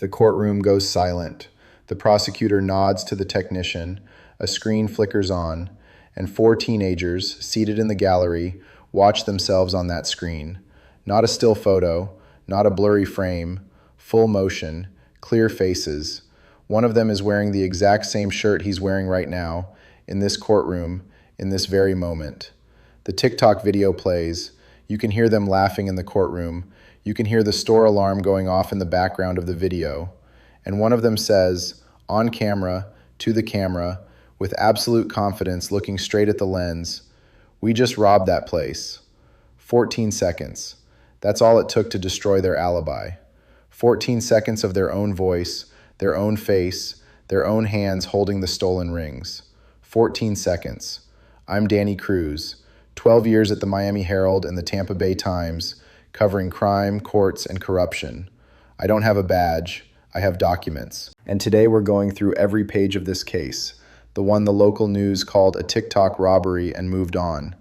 The courtroom goes silent. The prosecutor nods to the technician, a screen flickers on, and four teenagers, seated in the gallery, watch themselves on that screen. Not a still photo, not a blurry frame, full motion, clear faces. One of them is wearing the exact same shirt he's wearing right now, in this courtroom, in this very moment. The TikTok video plays. You can hear them laughing in the courtroom. You can hear the store alarm going off in the background of the video. And one of them says, on camera, to the camera, with absolute confidence looking straight at the lens, "We just robbed that place." 14 seconds. That's all it took to destroy their alibi. 14 seconds of their own voice, their own face, their own hands holding the stolen rings. 14 seconds. I'm Danny Cruz, 12 years at the Miami Herald and the Tampa Bay Times, covering crime, courts, and corruption. I don't have a badge, I have documents. And today we're going through every page of this case, the one the local news called a TikTok robbery and moved on.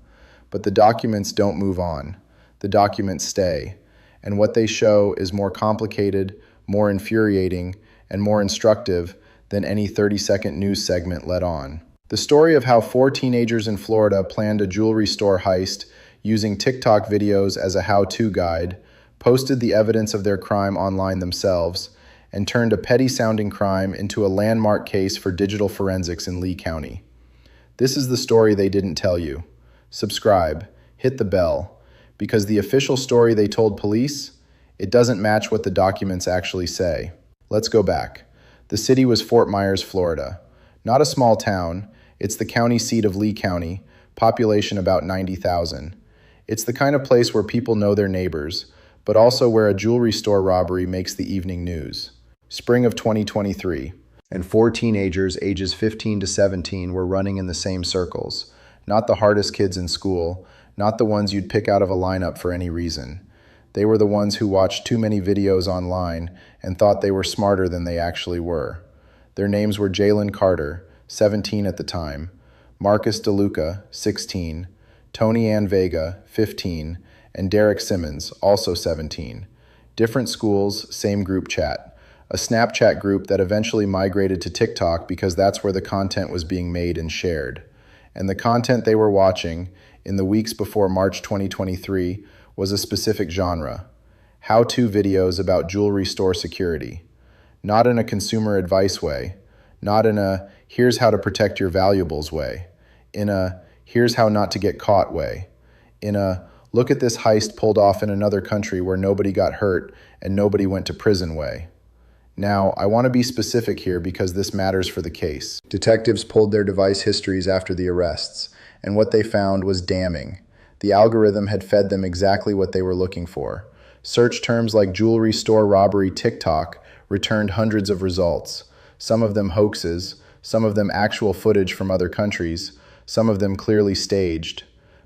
But the documents don't move on. The documents stay. And what they show is more complicated, more infuriating, and more instructive than any 30-second news segment let on. The story of how four teenagers in Florida planned a jewelry store heist using TikTok videos as a how-to guide, posted the evidence of their crime online themselves, and turned a petty-sounding crime into a landmark case for digital forensics in Lee County. This is the story they didn't tell you. Subscribe, hit the bell, because the official story they told police, it doesn't match what the documents actually say. Let's go back. The city was Fort Myers, Florida. Not a small town, it's the county seat of Lee County, population about 90,000. It's the kind of place where people know their neighbors, but also where a jewelry store robbery makes the evening news. Spring of 2023, and four teenagers ages 15 to 17 were running in the same circles. Not the hardest kids in school, not the ones you'd pick out of a lineup for any reason. They were the ones who watched too many videos online and thought they were smarter than they actually were. Their names were Jalen Carter, 17 at the time, Marcus DeLuca, 16, Tony Ann Vega, 15, and Derek Simmons, also 17. Different schools, same group chat. A Snapchat group that eventually migrated to TikTok because that's where the content was being made and shared. And the content they were watching in the weeks before March 2023 was a specific genre, how-to videos about jewelry store security. Not in a consumer advice way, not in a here's how to protect your valuables way, in a here's how not to get caught way, in a look at this heist pulled off in another country where nobody got hurt and nobody went to prison way. Now, I want to be specific here because this matters for the case. Detectives pulled their device histories after the arrests, and what they found was damning. The algorithm had fed them exactly what they were looking for. Search terms like jewelry store robbery TikTok returned hundreds of results, some of them hoaxes, some of them actual footage from other countries, some of them clearly staged.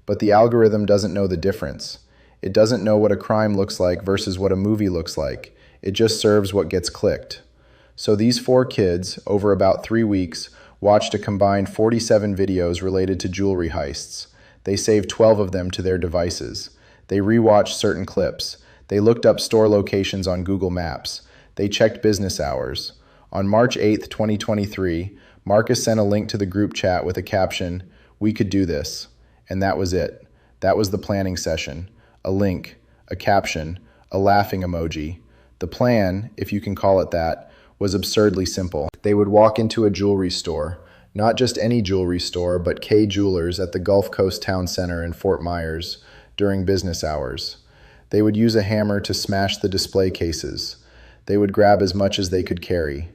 But the algorithm doesn't know the difference. It doesn't know what a crime looks like versus what a movie looks like. It just serves what gets clicked. So these four kids, over about 3 weeks, watched a combined 47 videos related to jewelry heists. They saved 12 of them to their devices. They rewatched certain clips. They looked up store locations on Google Maps. They checked business hours. On March 8th, 2023, Marcus sent a link to the group chat with a caption, "We could do this." And that was it. That was the planning session. A link, a caption, a laughing emoji. The plan, if you can call it that, was absurdly simple. They would walk into a jewelry store, not just any jewelry store, but Kay Jewelers at the Gulf Coast Town Center in Fort Myers during business hours. They would use a hammer to smash the display cases. They would grab as much as they could carry.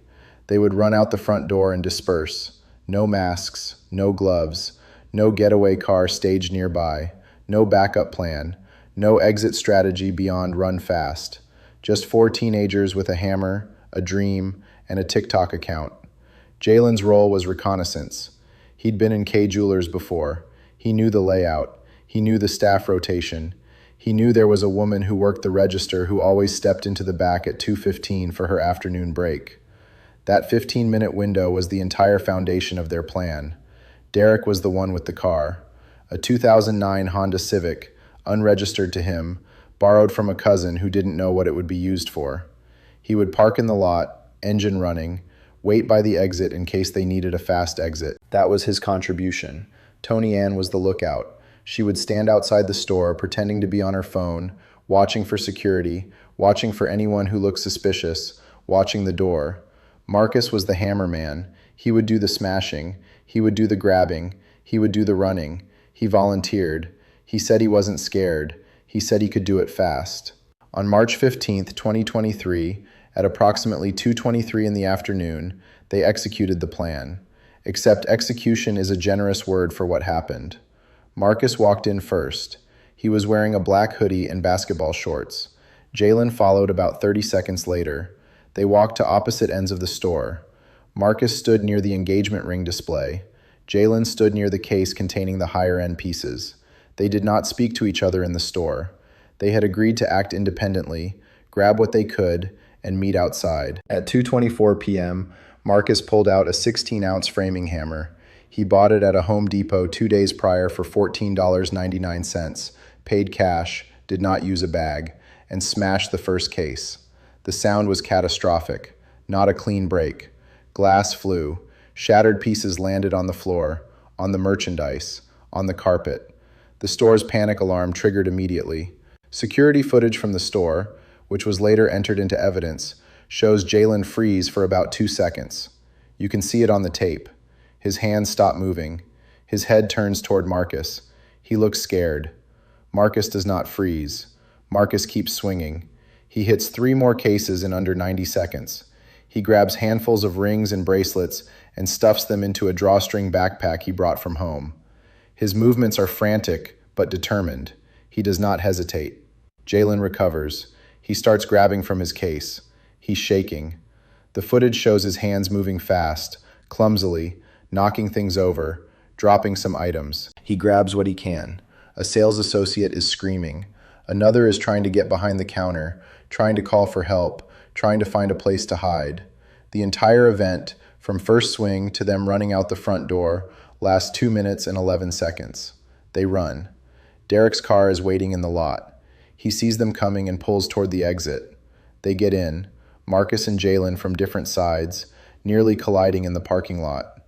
They would run out the front door and disperse. No masks, no gloves, no getaway car staged nearby, no backup plan, no exit strategy beyond run fast. Just four teenagers with a hammer, a dream, and a TikTok account. Jalen's role was reconnaissance. He'd been in Kay Jewelers before. He knew the layout. He knew the staff rotation. He knew there was a woman who worked the register who always stepped into the back at 2:15 for her afternoon break. That 15-minute window was the entire foundation of their plan. Derek was the one with the car, a 2009 Honda Civic, unregistered to him, borrowed from a cousin who didn't know what it would be used for. He would park in the lot, engine running, wait by the exit in case they needed a fast exit. That was his contribution. Tony Ann was the lookout. She would stand outside the store, pretending to be on her phone, watching for security, watching for anyone who looked suspicious, watching the door. Marcus was the hammer man. He would do the smashing. He would do the grabbing. He would do the running. He volunteered. He said he wasn't scared. He said he could do it fast. On March 15th, 2023, at approximately 2:23 in the afternoon, they executed the plan. Except execution is a generous word for what happened. Marcus walked in first. He was wearing a black hoodie and basketball shorts. Jalen followed about 30 seconds later. They walked to opposite ends of the store. Marcus stood near the engagement ring display. Jalen stood near the case containing the higher-end pieces. They did not speak to each other in the store. They had agreed to act independently, grab what they could, and meet outside. At 2:24 p.m., Marcus pulled out a 16-ounce framing hammer. He bought it at a Home Depot 2 days prior for $14.99, paid cash, did not use a bag, and smashed the first case. The sound was catastrophic, not a clean break. Glass flew. Shattered pieces landed on the floor, on the merchandise, on the carpet. The store's panic alarm triggered immediately. Security footage from the store, which was later entered into evidence, shows Jalen freeze for about 2 seconds. You can see it on the tape. His hands stop moving. His head turns toward Marcus. He looks scared. Marcus does not freeze. Marcus keeps swinging. He hits 3 more cases in under 90 seconds. He grabs handfuls of rings and bracelets and stuffs them into a drawstring backpack he brought from home. His movements are frantic but determined. He does not hesitate. Jalen recovers. He starts grabbing from his case. He's shaking. The footage shows his hands moving fast, clumsily, knocking things over, dropping some items. He grabs what he can. A sales associate is screaming. Another is trying to get behind the counter, trying to call for help, trying to find a place to hide. The entire event, from first swing to them running out the front door, lasts 2 minutes and 11 seconds. They run. Derek's car is waiting in the lot. He sees them coming and pulls toward the exit. They get in, Marcus and Jalen from different sides, nearly colliding in the parking lot.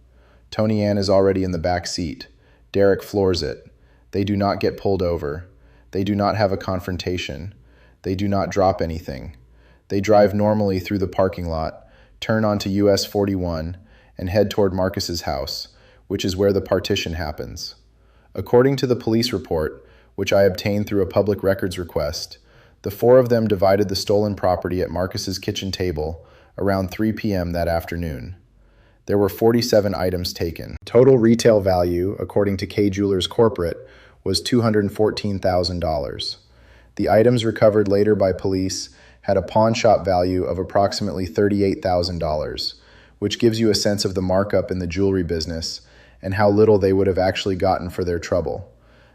Tony Ann is already in the back seat. Derek floors it. They do not get pulled over. They do not have a confrontation. They do not drop anything. They drive normally through the parking lot, turn onto US 41, and head toward Marcus's house, which is where the partition happens. According to the police report, which I obtained through a public records request, the 4 of them divided the stolen property at Marcus's kitchen table around 3 p.m. that afternoon. There were 47 items taken. Total retail value, according to Kay Jewelers Corporate, was $214,000. The items recovered later by police had a pawn shop value of approximately $38,000, which gives you a sense of the markup in the jewelry business and how little they would have actually gotten for their trouble.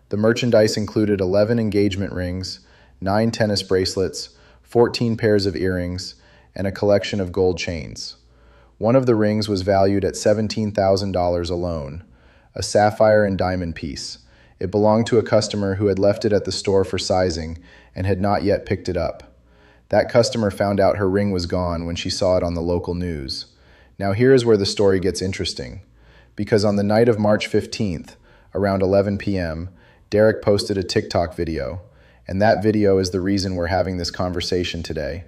The merchandise included 11 engagement rings, 9 tennis bracelets, 14 pairs of earrings, and a collection of gold chains. One of the rings was valued at $17,000 alone, a sapphire and diamond piece. It belonged to a customer who had left it at the store for sizing and had not yet picked it up. That customer found out her ring was gone when she saw it on the local news. Now here is where the story gets interesting, because on the night of March 15th, around 11 p.m., Derek posted a TikTok video, and that video is the reason we're having this conversation today.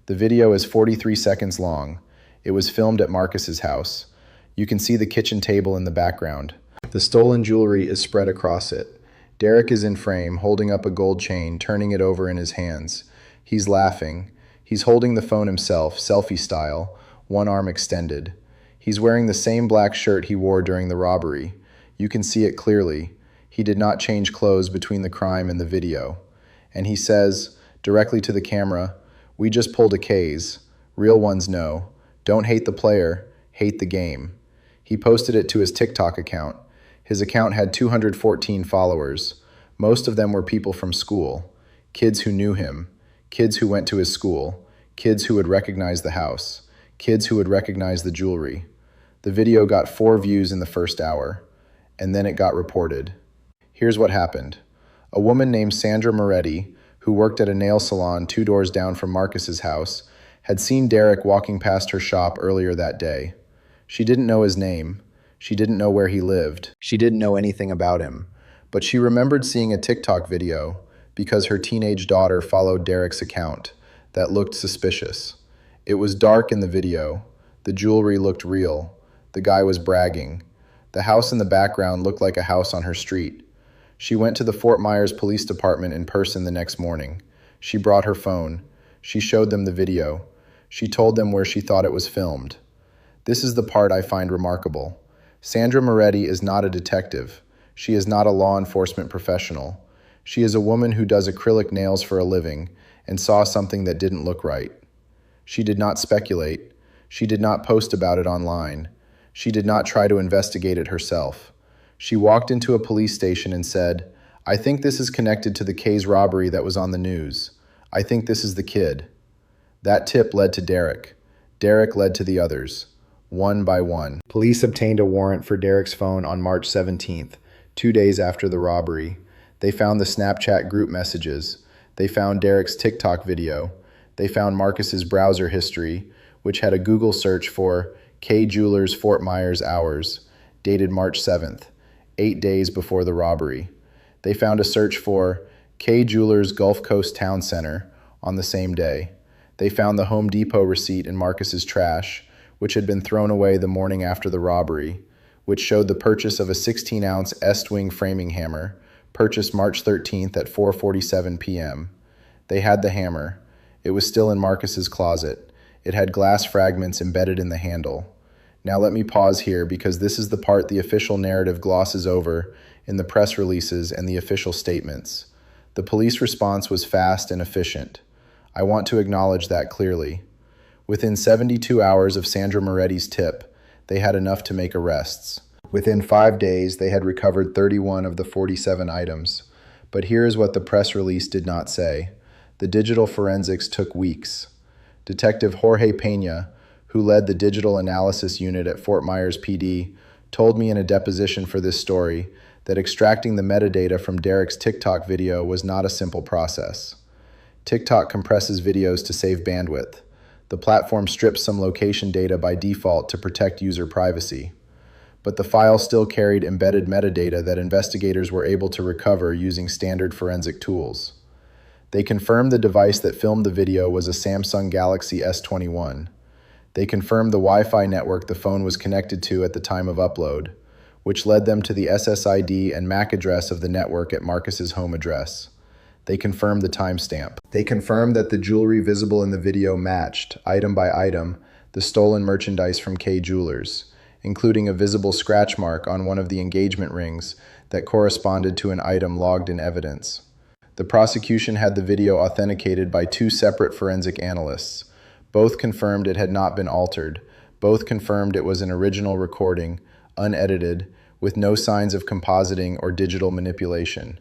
The video is 43 seconds long. It was filmed at Marcus's house. You can see the kitchen table in the background. The stolen jewelry is spread across it. Derek is in frame, holding up a gold chain, turning it over in his hands. He's laughing. He's holding the phone himself, selfie style, one arm extended. He's wearing the same black shirt he wore during the robbery. You can see it clearly. He did not change clothes between the crime and the video. And he says, directly to the camera, "We just pulled a K's. Real ones know. Don't hate the player, hate the game." He posted it to his TikTok account. His account had 214 followers. Most of them were people from school, kids who knew him, kids who went to his school, kids who would recognize the house, kids who would recognize the jewelry. The video got 4 views in the first hour, and then it got reported. Here's what happened. A woman named Sandra Moretti, who worked at a nail salon 2 doors down from Marcus's house, had seen Derek walking past her shop earlier that day. She didn't know his name. She didn't know where he lived. She didn't know anything about him. But she remembered seeing a TikTok video because her teenage daughter followed Derek's account that looked suspicious. It was dark in the video. The jewelry looked real. The guy was bragging. The house in the background looked like a house on her street. She went to the Fort Myers Police Department in person the next morning. She brought her phone. She showed them the video. She told them where she thought it was filmed. This is the part I find remarkable. Sandra Moretti is not a detective. She is not a law enforcement professional. She is a woman who does acrylic nails for a living and saw something that didn't look right. She did not speculate. She did not post about it online. She did not try to investigate it herself. She walked into a police station and said, "I think this is connected to the Kay's robbery that was on the news. I think this is the kid." That tip led to Derek. Derek led to the others, one by one. Police obtained a warrant for Derek's phone on March 17th, 2 days after the robbery. They found the Snapchat group messages. They found Derek's TikTok video. They found Marcus's browser history, which had a Google search for Kay Jewelers Fort Myers hours, dated March 7th, 8 days before the robbery. They found a search for Kay Jewelers Gulf Coast Town Center on the same day. They found the Home Depot receipt in Marcus's trash, which had been thrown away the morning after the robbery, which showed the purchase of a 16-ounce Estwing framing hammer, purchased March 13th at 4:47 p.m. They had the hammer. It was still in Marcus's closet. It had glass fragments embedded in the handle. Now let me pause here because this is the part the official narrative glosses over in the press releases and the official statements. The police response was fast and efficient. I want to acknowledge that clearly. Within 72 hours of Sandra Moretti's tip, they had enough to make arrests. Within 5 days, they had recovered 31 of the 47 items. But here is what the press release did not say. The digital forensics took weeks. Detective Jorge Pena, who led the digital analysis unit at Fort Myers PD, told me in a deposition for this story that extracting the metadata from Derek's TikTok video was not a simple process. TikTok compresses videos to save bandwidth. The platform strips some location data by default to protect user privacy. But the file still carried embedded metadata that investigators were able to recover using standard forensic tools. They confirmed the device that filmed the video was a Samsung Galaxy S21. They confirmed the Wi-Fi network the phone was connected to at the time of upload, which led them to the SSID and MAC address of the network at Marcus's home address. They confirmed the timestamp. They confirmed that the jewelry visible in the video matched, item by item, the stolen merchandise from Kay Jewelers, including a visible scratch mark on one of the engagement rings that corresponded to an item logged in evidence. The prosecution had the video authenticated by 2 separate forensic analysts. Both confirmed it had not been altered. Both confirmed it was an original recording, unedited, with no signs of compositing or digital manipulation.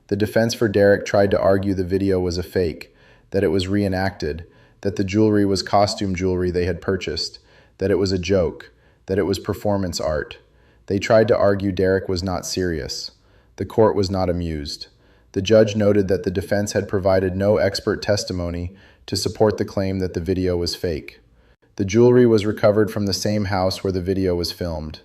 The defense for Derek tried to argue the video was a fake, that it was reenacted, that the jewelry was costume jewelry they had purchased, that it was a joke, that it was performance art. They tried to argue Derek was not serious. The court was not amused. The judge noted that the defense had provided no expert testimony to support the claim that the video was fake. The jewelry was recovered from the same house where the video was filmed.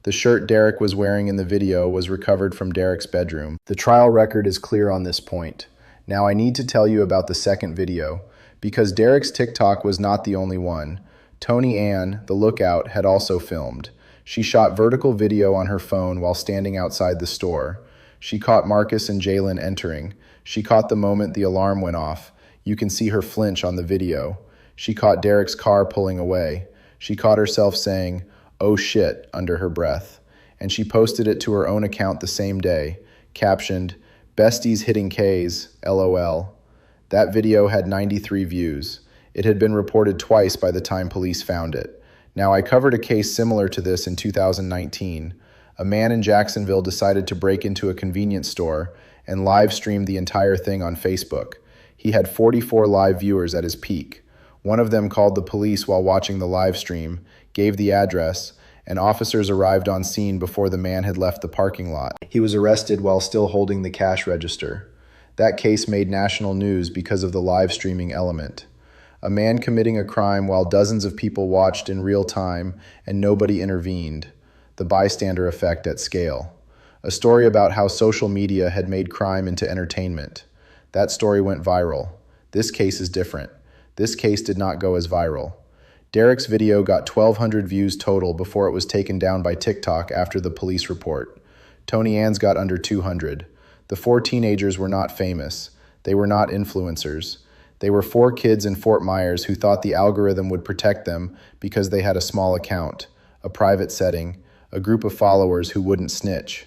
The shirt Derek was wearing in the video was recovered from Derek's bedroom. The trial record is clear on this point. Now I need to tell you about the second video, because Derek's TikTok was not the only one. Tony Ann, the lookout, had also filmed. She shot vertical video on her phone while standing outside the store. She caught Marcus and Jalen entering. She caught the moment the alarm went off. You can see her flinch on the video. She caught Derek's car pulling away. She caught herself saying, "Oh shit," under her breath. And she posted it to her own account the same day, captioned, "Besties hitting K's, LOL." That video had 93 views. It had been reported twice by the time police found it. Now, I covered a case similar to this in 2019. A man in Jacksonville decided to break into a convenience store and live streamed the entire thing on Facebook. He had 44 live viewers at his peak. One of them called the police while watching the live stream, gave the address, and officers arrived on scene before the man had left the parking lot. He was arrested while still holding the cash register. That case made national news because of the live streaming element. A man committing a crime while dozens of people watched in real time and nobody intervened. The bystander effect at scale. A story about how social media had made crime into entertainment. That story went viral. This case is different. This case did not go as viral. Derek's video got 1,200 views total before it was taken down by TikTok after the police report. Tony Ann's got under 200. The 4 teenagers were not famous. They were not influencers. They were 4 kids in Fort Myers who thought the algorithm would protect them because they had a small account, a private setting, a group of followers who wouldn't snitch.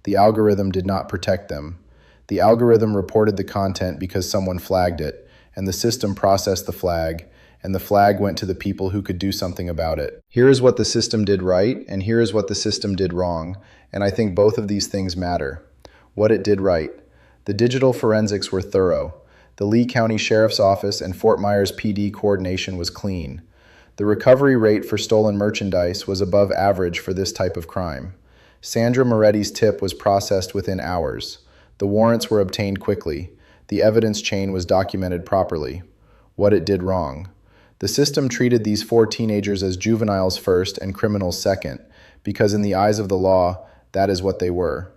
The algorithm did not protect them. The algorithm reported the content because someone flagged it, and the system processed the flag, and the flag went to the people who could do something about it. Here is what the system did right, and here is what the system did wrong, and I think both of these things matter. What it did right. The digital forensics were thorough. The Lee County Sheriff's Office and Fort Myers PD coordination was clean. The recovery rate for stolen merchandise was above average for this type of crime. Sandra Moretti's tip was processed within hours. The warrants were obtained quickly. The evidence chain was documented properly. What it did wrong. The system treated these 4 teenagers as juveniles first and criminals second, because in the eyes of the law, that is what they were.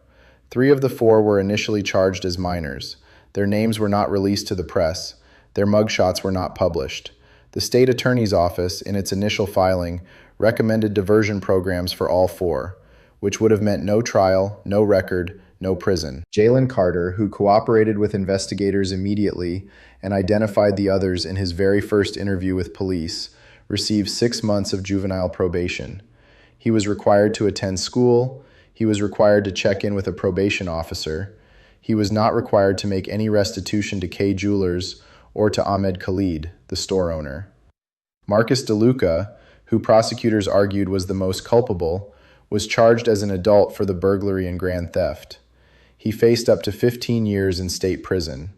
3 of the 4 were initially charged as minors. Their names were not released to the press. Their mugshots were not published. The state attorney's office, in its initial filing, recommended diversion programs for all 4, which would have meant no trial, no record, no prison. Jalen Carter, who cooperated with investigators immediately and identified the others in his very first interview with police, received 6 months of juvenile probation. He was required to attend school. He was required to check in with a probation officer. He was not required to make any restitution to Kay Jewelers or to Ahmed Khalid, the store owner. Marcus DeLuca, who prosecutors argued was the most culpable, was charged as an adult for the burglary and grand theft. He faced up to 15 years in state prison.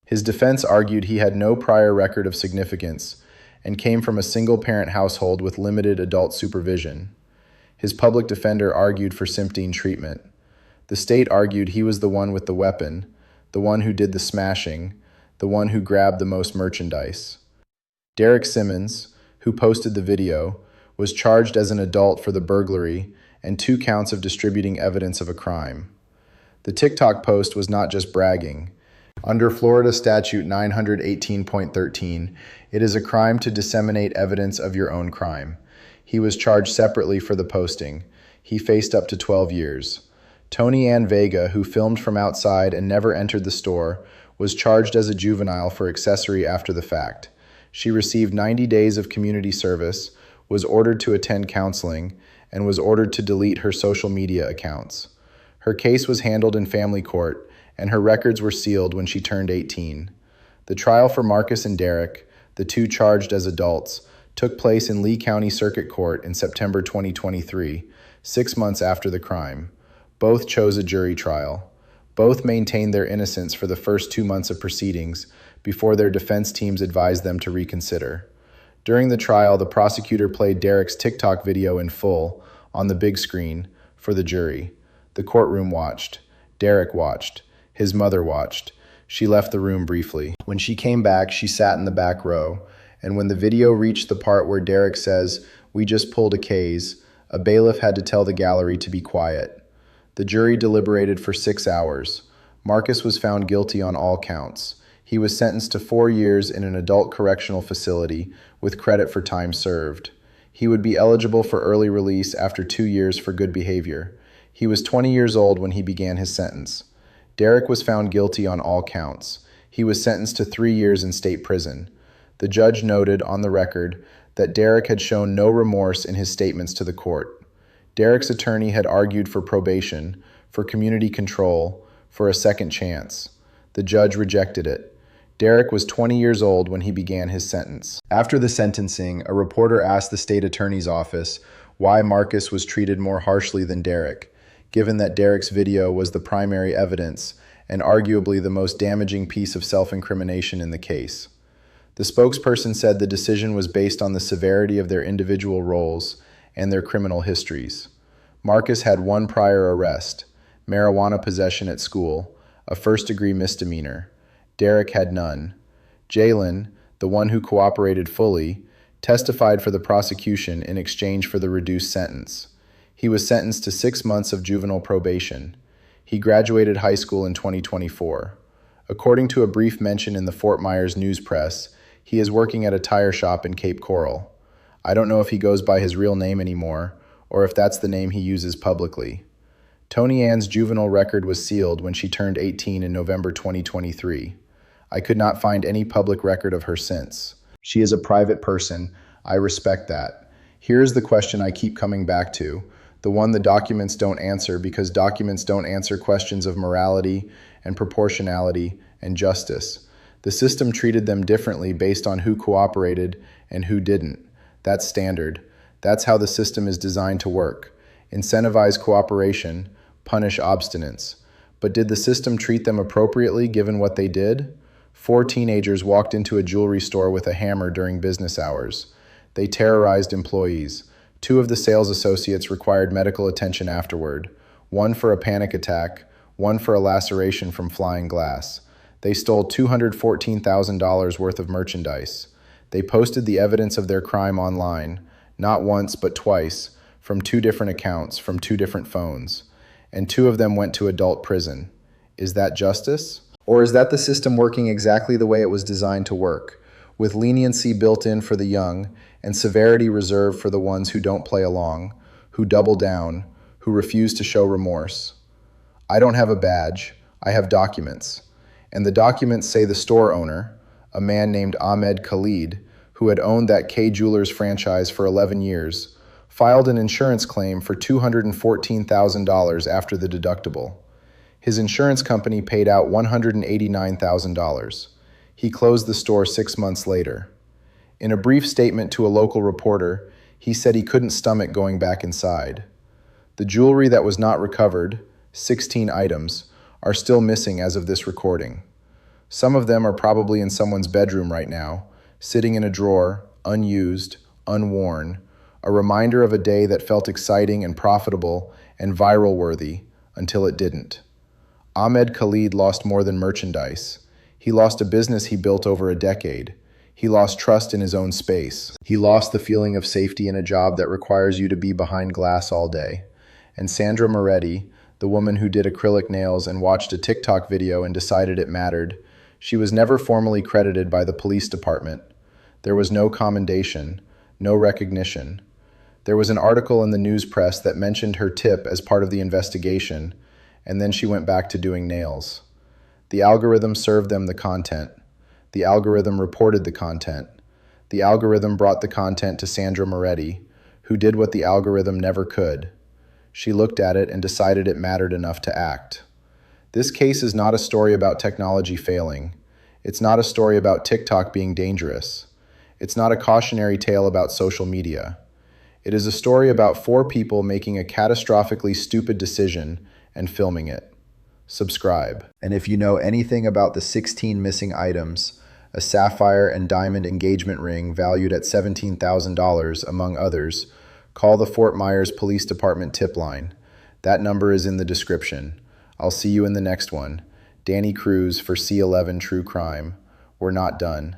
His defense argued he had no prior record of significance and came from a single-parent household with limited adult supervision. His public defender argued for symptom treatment. The state argued he was the one with the weapon, the one who did the smashing, the one who grabbed the most merchandise. Derek Simmons, who posted the video, was charged as an adult for the burglary and 2 counts of distributing evidence of a crime. The TikTok post was not just bragging. Under Florida Statute 918.13, it is a crime to disseminate evidence of your own crime. He was charged separately for the posting. He faced up to 12 years. Tony Ann Vega, who filmed from outside and never entered the store, was charged as a juvenile for accessory after the fact. She received 90 days of community service, was ordered to attend counseling, and was ordered to delete her social media accounts. Her case was handled in family court, and her records were sealed when she turned 18. The trial for Marcus and Derek, the 2 charged as adults, took place in Lee County Circuit Court in September 2023, 6 months after the crime. Both chose a jury trial. Both maintained their innocence for the first 2 months of proceedings before their defense teams advised them to reconsider. During the trial, the prosecutor played Derek's TikTok video in full, on the big screen, for the jury. The courtroom watched. Derek watched. His mother watched. She left the room briefly. When she came back, she sat in the back row, and when the video reached the part where Derek says, "We just pulled a case," a bailiff had to tell the gallery to be quiet. The jury deliberated for 6 hours. Marcus was found guilty on all counts. He was sentenced to 4 years in an adult correctional facility with credit for time served. He would be eligible for early release after 2 years for good behavior. He was 20 years old when he began his sentence. Derek was found guilty on all counts. He was sentenced to 3 years in state prison. The judge noted on the record that Derek had shown no remorse in his statements to the court. Derek's attorney had argued for probation, for community control, for a second chance. The judge rejected it. Derek was 20 years old when he began his sentence. After the sentencing, a reporter asked the state attorney's office why Marcus was treated more harshly than Derek, given that Derek's video was the primary evidence and arguably the most damaging piece of self-incrimination in the case. The spokesperson said the decision was based on the severity of their individual roles and their criminal histories. Marcus had 1 prior arrest, marijuana possession at school, a first-degree misdemeanor. Derek had none. Jalen, the one who cooperated fully, testified for the prosecution in exchange for the reduced sentence. He was sentenced to 6 months of juvenile probation. He graduated high school in 2024. According to a brief mention in the Fort Myers News Press, he is working at a tire shop in Cape Coral. I don't know if he goes by his real name anymore, or if that's the name he uses publicly. Tony Ann's juvenile record was sealed when she turned 18 in November 2023. I could not find any public record of her since. She is a private person. I respect that. Here's the question I keep coming back to, the one the documents don't answer, because documents don't answer questions of morality and proportionality and justice. The system treated them differently based on who cooperated and who didn't. That's standard. That's how the system is designed to work. Incentivize cooperation, punish obstinance. But did the system treat them appropriately given what they did? 4 teenagers walked into a jewelry store with a hammer during business hours. They terrorized employees. 2 of the sales associates required medical attention afterward, 1 for a panic attack, 1 for a laceration from flying glass. They stole $214,000 worth of merchandise. They posted the evidence of their crime online, not once but twice, from 2 different accounts, from 2 different phones. And 2 of them went to adult prison. Is that justice? Or is that the system working exactly the way it was designed to work, with leniency built in for the young and severity reserved for the ones who don't play along, who double down, who refuse to show remorse? I don't have a badge. I have documents. And the documents say the store owner, a man named Ahmed Khalid, who had owned that K Jewelers franchise for 11 years, filed an insurance claim for $214,000 after the deductible. His insurance company paid out $189,000. He closed the store 6 months later. In a brief statement to a local reporter, he said he couldn't stomach going back inside. The jewelry that was not recovered, 16 items, are still missing as of this recording. Some of them are probably in someone's bedroom right now, sitting in a drawer, unused, unworn, a reminder of a day that felt exciting and profitable and viral-worthy until it didn't. Ahmed Khalid lost more than merchandise. He lost a business he built over a decade. He lost trust in his own space. He lost the feeling of safety in a job that requires you to be behind glass all day. And Sandra Moretti, the woman who did acrylic nails and watched a TikTok video and decided it mattered, she was never formally credited by the police department. There was no commendation, no recognition. There was an article in the news press that mentioned her tip as part of the investigation, and then she went back to doing nails. The algorithm served them the content. The algorithm reported the content. The algorithm brought the content to Sandra Moretti, who did what the algorithm never could. She looked at it and decided it mattered enough to act. This case is not a story about technology failing. It's not a story about TikTok being dangerous. It's not a cautionary tale about social media. It is a story about 4 people making a catastrophically stupid decision and filming it. Subscribe. And if you know anything about the 16 missing items, a sapphire and diamond engagement ring valued at $17,000, among others, call the Fort Myers Police Department tip line. That number is in the description. I'll see you in the next one. Danny Cruz for C11 True Crime. We're not done.